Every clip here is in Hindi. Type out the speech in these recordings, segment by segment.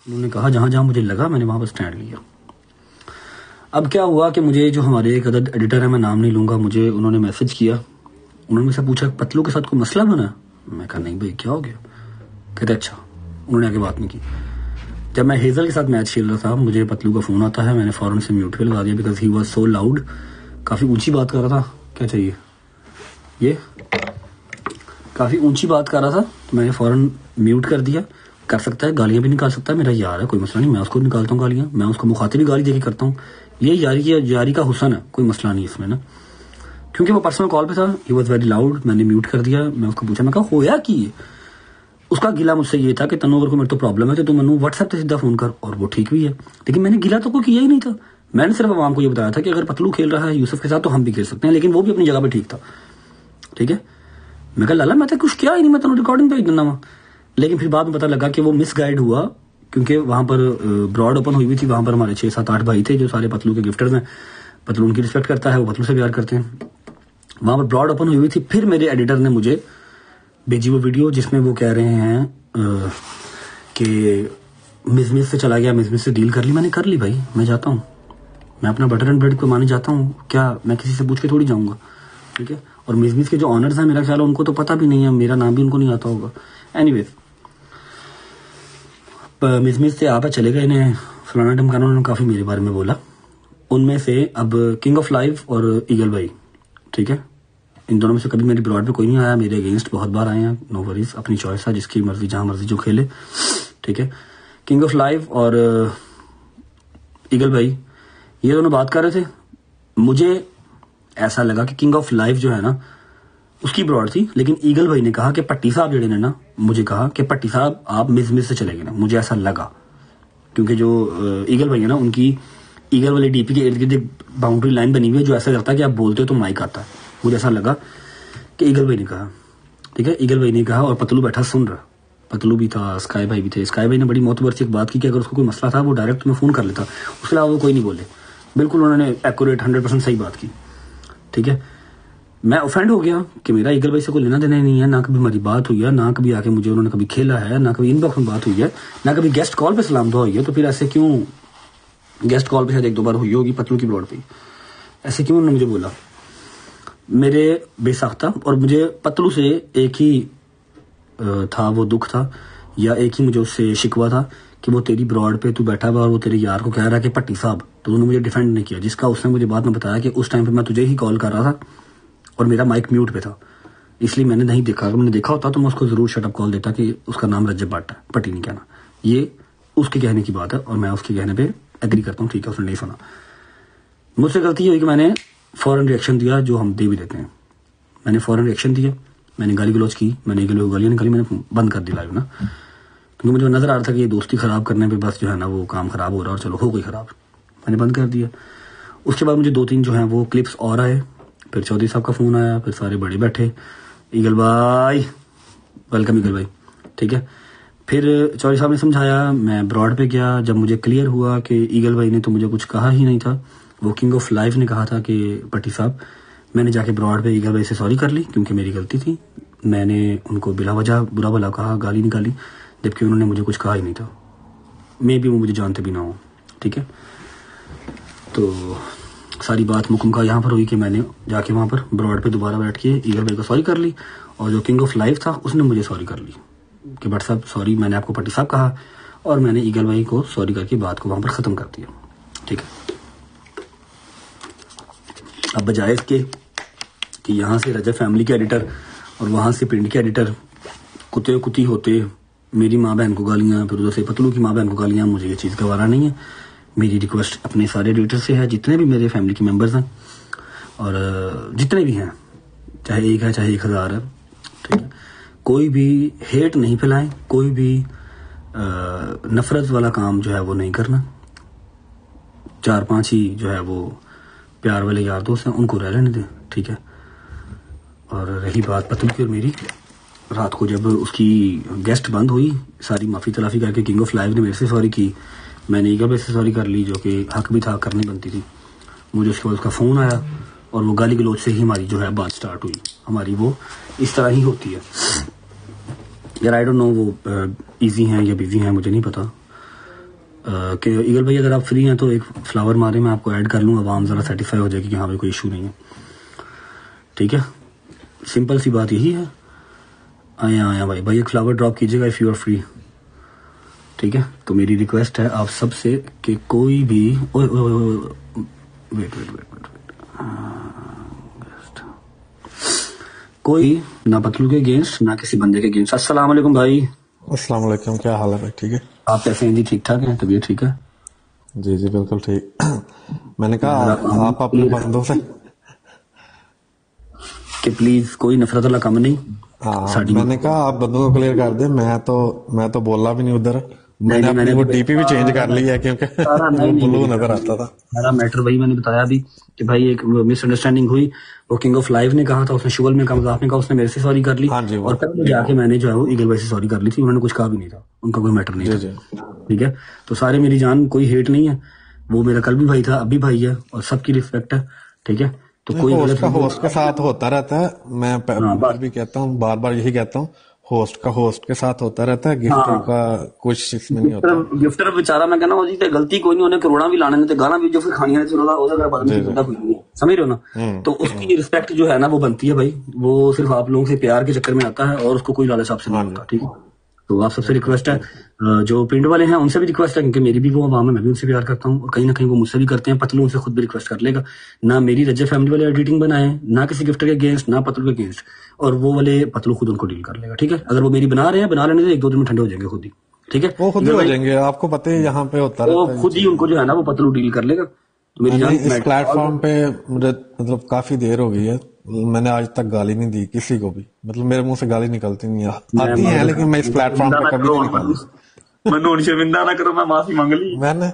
उन्होंने कहा जहां जहां मुझे लगा मैंने वहां पर स्टैंड लिया। अब क्या हुआ कि मुझे जो हमारे एक अदद एडिटर है, मैं नाम नहीं लूंगा, मुझे उन्होंने मैसेज किया। उन्होंने मुझसे पूछा पतलू के साथ कोई मसला बना? मैं कहा नहीं भाई क्या हो गया। कहते अच्छा। उन्होंने आगे बात नहीं की। जब मैं हेजल के साथ मैच खेल रहा था मुझे पतलू का फोन आता है, मैंने फौरन से म्यूट पे लगा दिया because he was so loud. काफी ऊंची बात कर रहा था। क्या चाहिए? ये काफी ऊंची बात कर रहा था तो मैंने फौरन म्यूट कर दिया। कर सकता है, गालियां भी निकाल सकता है, मेरा यार है, कोई मसला नहीं, मैं उसको निकालता हूँ गालियां, मैं उसको मुखातिब भी गाली देके करता हूँ। ये यारी का हुस्न है, कोई मसला नहीं इसमें ना। क्योंकि वो पर्सनल कॉल पे था, ही वॉज वेरी लाउड, मैंने म्यूट कर दिया। मैं उसको पूछा, मैं कहा होया कि उसका गिला मुझसे ये था कि तनु अगर को मेरे तो प्रॉब्लम है तो तुम मनु व्हाट्सएप पे सीधा फोन कर, और वो ठीक भी है। लेकिन मैंने गिला तो कोई किया ही नहीं था। मैंने सिर्फ आवाम को ये बताया था कि अगर पतलू खेल रहा है यूसुफ के साथ तो हम भी खेल सकते हैं, लेकिन वो भी अपनी जगह पे ठीक था। ठीक है, मैं कहा लाला मैं तो कुछ किया ही नहीं, मैं तेन रिकॉर्डिंग भेज देना वहां। लेकिन फिर बाद में पता लगा कि वो मिसगाइड हुआ, क्योंकि वहां पर ब्रॉड ओपन हुई थी। वहां पर हमारे 6-7-8 भाई थे जो सारे पतलू के गिफ्टर्स हैं। पतलू उनकी रिस्पेक्ट करता है, वो पतलू से प्यार करते हैं। वहां पर ब्रॉड ओपन हुई थी। फिर मेरे एडिटर ने मुझे भेजी वो वीडियो जिसमें वो कह रहे हैं कि मिज़मिज़ से चला गया, मिज़मिज़ से डील कर ली। मैंने कर ली भाई, मैं जाता हूँ, मैं अपना बटर एंड ब्रेड को माने जाता हूँ। क्या मैं किसी से पूछ के थोड़ी जाऊंगा? ठीक है। और मिज़मिज़ के जो ऑनर्स हैं मेरा ख्याल है उनको तो पता भी नहीं है, मेरा नाम भी उनको नहीं आता होगा। एनीवेज मिज़मिज़ से आप चले गए, इन्हें फलाना ढमकाना, उन्होंने काफ़ी मेरे बारे में बोला। उनमें से अब किंग ऑफ लाइव और ईगल भाई, ठीक है, इन दोनों में से कभी मेरी ब्रॉड पे कोई नहीं आया। मेरे अगेंस्ट बहुत बार आए हैं, नो वरीज, अपनी चॉइस है, जिसकी मर्जी जहां मर्जी जो खेले। ठीक है, किंग ऑफ लाइव और ईगल भाई ये दोनों बात कर रहे थे। मुझे ऐसा लगा कि किंग ऑफ लाइव जो है ना उसकी ब्रॉड थी, लेकिन ईगल भाई ने कहा कि पट्टी साहब जेड़े ने ना मुझे कहा कि पट्टी साहब आप मिज़मिज़ से चले गए ना। मुझे ऐसा लगा क्योंकि जो ईगल भाई है ना उनकी ईगल वाले डीपी के इर्द गिर्द बाउंड्री लाइन बनी हुई है जो ऐसा लगता है कि आप बोलते हो तो माइक आता है। मुझे ऐसा लगा कि ईगल भाई ने कहा। ठीक है, ईगल भाई ने कहा और पतलू बैठा सुन रहा। पतलू भी था, स्काई भाई भी थे। स्काई भाई ने बड़ी मोतबर से एक बात की कि अगर उसको कोई मसला था वो डायरेक्ट तुम्हें फोन कर लेता, उसके अलावा वो कोई नहीं बोले। बिल्कुल उन्होंने एक्यूरेट 100% सही बात की। ठीक है, मैं ऑफेंड हो गया कि मेरा ईगल भाई से कोई लेना देना नहीं है, ना कभी हमारी बात हुई है, ना कभी आके मुझे उन्होंने कभी खेला है, ना कभी इनबॉक्स में बात हुई है, ना कभी गेस्ट कॉल पे सलाम दुआ हुई है। तो फिर ऐसे क्यों, गेस्ट कॉल पे शायद 1-2 बार हुई होगी पतलू की ब्रॉड पे, ऐसे क्यों उन्होंने मुझे बोला? मेरे बेसाख्ता, और मुझे पतलू से एक ही था वो दुख था, या एक ही मुझे उससे शिकवा था कि वो तेरी ब्रॉड पे तू बैठा हुआ और वो तेरे यार को कह रहा है कि पट्टी साहब, तो उन्होंने मुझे डिफेंड नहीं किया। जिसका उसने मुझे बाद में बताया कि उस टाइम पे मैं तुझे ही कॉल कर रहा था और मेरा माइक म्यूट पे था, इसलिए मैंने नहीं देखा। अगर मैंने देखा होता तो मैं उसको जरूर शटअप कॉल देता कि उसका नाम रजब भट्ट है, पट्टी नहीं कहना। ये उसके कहने की बात है और मैं उसके कहने पे एग्री करता हूँ। ठीक है, उसने नहीं सुना। मुझसे गलती ये हुई कि मैंने फौरन रिएक्शन दिया, जो हम दे भी देते हैं। मैंने फौरन रिएक्शन दिया, मैंने गाली गलौज की, मैंने गालियां निकाली, मैंने बंद कर दी लाइव ना, क्योंकि मुझे नजर आ रहा था कि ये दोस्ती खराब करने पे बस जो है ना वो काम खराब हो रहा है और चलो हो गई खराब, मैंने बंद कर दिया। उसके बाद मुझे 2-3 जो है वो क्लिप्स और आए, फिर चौधरी साहब का फोन आया, फिर सारे बड़े बैठे, ईगल भाई वेलकम ईगल भाई। ठीक है, फिर चौधरी साहब ने समझाया, मैं ब्रॉड पे गया। जब मुझे क्लियर हुआ कि ईगल भाई ने तो मुझे कुछ कहा ही नहीं था, वो किंग ऑफ लाइफ ने कहा था कि पट्टी साहब, मैंने जाके ब्रॉड पे ईगल भाई से सॉरी कर ली क्योंकि मेरी गलती थी। मैंने उनको बिला वजह बुरा भला कहा, गाली निकाली, जबकि उन्होंने मुझे कुछ कहा ही नहीं था। मे भी वो मुझे जानते भी ना हो। ठीक है, तो सारी बात मुकम्मल यहाँ पर हुई कि मैंने जाके वहाँ पर ब्रॉड पे दोबारा बैठ के ईगल भाई को सॉरी कर ली, और जो किंग ऑफ लाइफ था उसने मुझे सॉरी कर ली कि भट्ट साहब सॉरी, मैंने आपको पट्टी साहब कहा, और मैंने ईगल भाई को सॉरी करके बात को वहाँ पर ख़त्म कर दिया। ठीक है, अब बजाय इसके कि यहाँ से रजब फैमिली के एडिटर और वहाँ से पिंड के एडिटर कुत्ते कुत्ती होते, मेरी माँ बहन को गालियाँ, फिर उधर से पतलू की माँ बहन को गालियाँ, मुझे ये चीज़ गवारा नहीं है। मेरी रिक्वेस्ट अपने सारे एडिटर से है, जितने भी मेरे फैमिली के मेंबर्स हैं और जितने भी हैं, चाहे 1 है चाहे 1000 है। ठीक है, कोई भी हेट नहीं फैलाएं, कोई भी नफरत वाला काम जो है वो नहीं करना। 4-5 ही जो है वो प्यार वाले यार दोस्त हैं, उनको रह लेने दें। ठीक है, और रही बात पतलू की और मेरी, रात को जब उसकी गेस्ट बंद हुई, सारी माफ़ी तलाफी करके किंग ऑफ लाइव ने मेरे से सॉरी की, मैंने ईगल भाई से सॉरी कर ली, जो कि हक भी था, करनी बनती थी। मुझे उसके बाद उसका फ़ोन आया और वो गाली गलौज से ही हमारी जो है बात स्टार्ट हुई। हमारी वो इस तरह ही होती है यार। आई डोंट नो वो इजी हैं या बिजी हैं, मुझे नहीं पता। कि ईगल भाई अगर आप फ्री हैं तो एक फ्लावर मारे, मैं आपको ऐड कर लूँ, आवाम ज़रा सेटिस्फाई हो जाएगी कि हाँ भाई कोई इशू नहीं है। ठीक है, सिंपल सी बात यही है। आया भाई एक फ्लावर ड्रॉप कीजिएगा इफ़ यू आर फ्री। ठीक है, तो मेरी रिक्वेस्ट है आप सबसे कि कोई भी वेट कोई ना पतलू के अगेंस्ट ना किसी बंदे के अगेंस्ट। अस्सलाम वालेकुम भाई। अस्सलाम वालेकुम, क्या हाल है भाई? ठीक है, आप कैसे हैं जी? ठीक ठाक हैं? तबीयत ठीक है? जी जी बिल्कुल ठीक। मैंने कहा आप अपने बंदों से कि प्लीज कोई नफरत वाला काम नहीं। मैंने कहा आप बंदों को क्लियर कर दे, मैं तो बोला भी नहीं उधर। मैंने वो डीपी भी चेंज कर लिया है क्योंकि वो ब्लू नजर आता था। सारा मैटर वही मैंने बताया अभी कि भाई एक मिसअंडरस्टैंडिंग हुई। वो किंग ऑफ लाइव ने कहा था, उसने शुगल में कहा, आपने कहा, उसने मेरे से सॉरी कर ली और कल जाके मैंने जो है वो ईगल भाई से सॉरी कर ली थी। उन्होंने कुछ कहा भी नहीं था, उनका कोई मैटर नहीं था। ठीक है, तो सारे मेरी जान, कोई हेट नहीं है। वो मेरा कल भी भाई था, अभी भाई है और सबकी रिस्पेक्ट है। ठीक है, तो कोई होस्ट के साथ होता रहता है। मैं बार भी कहता हूँ, बार बार यही कहता हूँ, होस्ट के साथ होता रहता है, गिफ्टर का कुछ इसमें नहीं होता। गिफ्टर बेचारा मैं कहना जी गलती कोई नहीं, उन्हें करोड़ा भी लाने ने गाना भी जो फिर खानिया ने समझ रहे हो ना। तो उसकी रिस्पेक्ट जो है ना वो बनती है भाई। वो सिर्फ आप लोगों से प्यार के चक्कर में आता है और उसको कोई लालच आपसे नहीं होता। ठीक है, तो आप सबसे रिक्वेस्ट है, जो पिंड वाले हैं उनसे भी रिक्वेस्ट है, क्योंकि मेरी भी वो आवाम है, मैं भी उनसे प्यार करता हूँ और कहीं ना कहीं वो मुझसे भी करते हैं। पतलू उनसे खुद भी रिक्वेस्ट कर लेगा, ना मेरी रज्जा फैमिली वाले एडिटिंग बनाए, ना किसी गिफ्टर के अगेंस्ट, ना पतलू के अगेंस्ट, और वो वाले पतलू खुद उनको डील कर लेगा। ठीक है, अगर वो मेरी बना रहे हैं, बना लेने से 1-2 दिन में ठंडे हो जाएंगे खुद ही। ठीक है, वो खुद ही हो जाएंगे, आपको पता है यहाँ पे होता है, वो खुद ही उनको जो है ना वो पतलू डील कर लेगा। तो मेरी जान, इस प्लेटफॉर्म पे मुझे मतलब काफी देर हो गई है, मैंने आज तक गाली नहीं दी किसी को भी। मतलब मेरे मुंह से गाली निकलती नहीं आती है, लेकिन मैं इस प्लेटफॉर्म पे कभी नहीं निकाली। शर्मिंदा ना करो, मैं माफी मांग ली। मैंने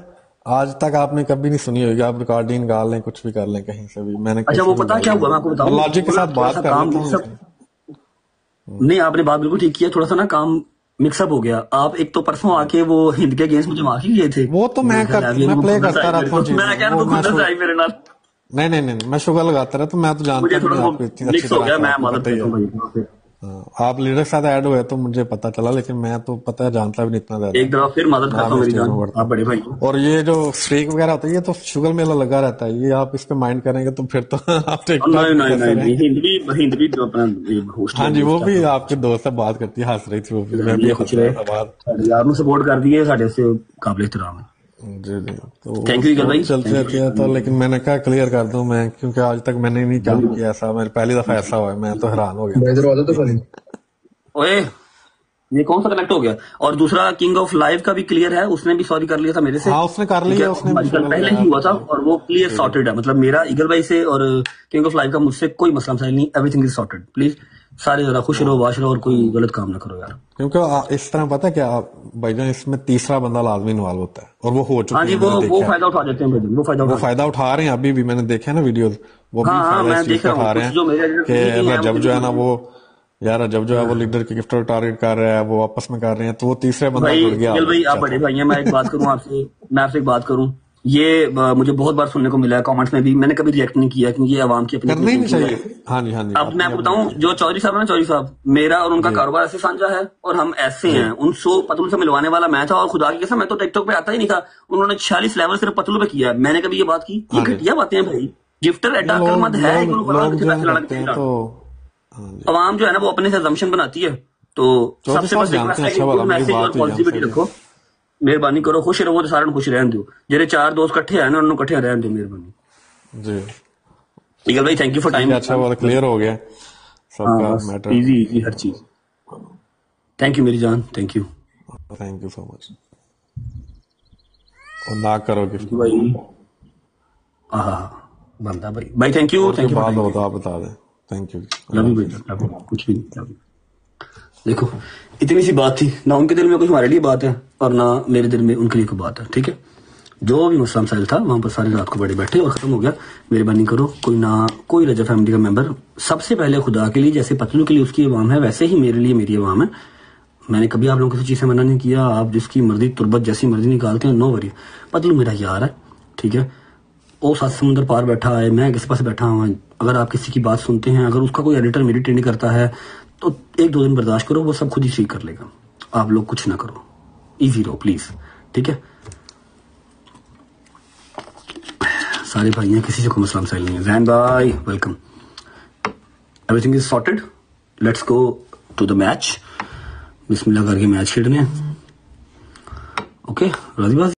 आज तक आपने कभी नहीं सुनी होगी, आप रिकॉर्डिंग निकाल लें, कुछ भी कर लें कहीं से भी। मैंने अच्छा, वो पता क्या हुआ मैं आपको बताऊं, लॉजिक के साथ बात कर लेता हूं। नहीं, आपने बात बिल्कुल ठीक किया, थोड़ा सा ना काम मिक्सअप हो गया। आप एक तो परसों आके वो हिंद के अगेंस्ट मुझे मार ही लिए थे। वो तो मैं प्ले करता रहता हूँ। मैं कह रहा हूँ मेरे नाल नहीं, मैं शुगर लगाता रहता हूँ। मैं तो जानता हूँ आप लीडर के साथ ऐड हुए तो मुझे पता चला, लेकिन मैं तो पता है जानता भी नहीं इतना ज्यादा। एक दफा फिर मदद करता हूं मेरी जान, आप बड़े भाई। और ये जो स्ट्रीक वगैरह होता है, ये तो शुगर मेला लगा रहता है, ये आप इस पे माइंड करेंगे तो फिर तो आप नहीं, हिंदी हाँ जी, वो भी आपके दोस्त से बात करती है, हंस रही थी वो भी, मैं भी खुश यार सपोर्ट कर दिए, साढ़े से काबिल एहतराम है। जी तो थैंक यू भाई। चलते रहते हैं तो, लेकिन मैंने कहा क्लियर कर दूं मैं, क्योंकि आज तक मैंने नहीं काम किया ऐसा, मेरी पहली दफा ऐसा हुआ है, मैं तो हैरान हो गया। ओए ये कौन सा कनेक्ट हो गया? और दूसरा किंग ऑफ लाइव का भी क्लियर है, उसने भी सॉरी कर लिया था मेरे से। हाँ, उसने कर लिया, उसने पहले ही हुआ था और वो क्लियर सॉर्टेड है। मतलब मेरा ईगल भाई से और किंग ऑफ लाइव का मुझसे कोई मसला मसाइल नहीं, एवरीथिंग इज सॉर्टेड। प्लीज सारे जरा खुश रहो, वाश रहो और कोई गलत काम ना करो यार। क्योंकि इस तरह पता है क्या भाईजान, इसमें तीसरा बंदा लाजमी इन्वॉल्व होता है और वो हो चुका है। वो फायदा उठा देते हैं भाई, वो फायदा उठा रहे हैं। अभी भी मैंने देखा है ना वीडियो, वो भी फायदा इस चीज का उठा रहे हैं कि जब जो है ना वो यार, जब जो है वो लीडर के गिफ्टर टारगेट कर रहा है, वो आपस में कर रहे हैं, तो वो तीसरे बंदा जुड़ गया। भाई आप बड़े भाई हैं, मैं एक बात करूं आपसे, मैं आपसे एक बात करूं, ये मुझे बहुत बार सुनने को मिला है कमेंट्स में भी, मैंने कभी रिएक्ट नहीं किया क्योंकि ये आवाम की अपनी नहीं चाहिए। हाँ जी। अब मैं आपको बताऊं, जो चौधरी साहब है ना, चौधरी साहब, मेरा और उनका कारोबार ऐसे साझा है और हम ऐसे हैं। उनसे पतलू से मिलवाने वाला मैं था और खुदा की कसम मैं तो टिकटॉक पे आता ही नहीं था। उन्होंने 46 लेवल सिर्फ पतलू पे किया है। मैंने कभी ये बात की? ये घटिया बातें हैं भाई। गिफ्टर एडा अकलमंद है, आवाम जो है ना वो अपने से assumption बनाती है। तो सबसे बस मैसेज और पॉजिटिविटी रखो, मेहरबानी करो, खुश रहो तो सारे खुश रहने दो। जेरे 4 दोस्त इकट्ठे आए ना, उन्होंने इकट्ठे रहने दो, मेहरबानी जी। ईगल भाई थैंक यू फॉर टाइम। अच्छा, बहुत क्लियर हो गया सबका मैटर, इजी हर चीज। थैंक यू मेरी जान, थैंक यू सो मच। और ना करो गिफ्ट भाई, बनता भाई थैंक यू बात हो तो आप बता दें। थैंक यू, लव यू बेटा, कुछ भी नहीं। देखो इतनी सी बात थी ना, उनके दिल में कुछ हमारे लिए बात है और ना मेरे दिल में उनके लिए कोई बात है। ठीक है, जो भी मसला मसाइल था वहां पर सारी रात को बड़े बैठे और खत्म हो गया। मेहरबानी करो, कोई रजा फैमिली का मेंबर, सबसे पहले खुदा के लिए, जैसे पतलू के लिए उसकी आवाम है वैसे ही मेरे लिए मेरी आवाम है। मैंने कभी आप लोगों को किसी चीज से मना नहीं किया। आप जिसकी मर्जी तुरबत जैसी मर्जी निकालते हैं, नो वरी। पतलू मेरा यार है, ठीक है, वो 7 समुंदर पार बैठा है, मैं किस पास बैठा हूँ। अगर आप किसी की बात सुनते हैं, अगर उसका कोई एडिटर मेरी ट्रेनिंग करता है तो 1-2 दिन बर्दाश्त करो, वो सब खुद ही ठीक कर लेगा। आप लोग कुछ ना करो, इजी रहो प्लीज। ठीक है, सारे भाई हैं, किसी से कोई मसला मसाइल नहीं है। जैन भाई welcome, everything is sorted, let's go to the match. बिस्मिल्लाह करके मैच खेलने। ओके राजीबाज।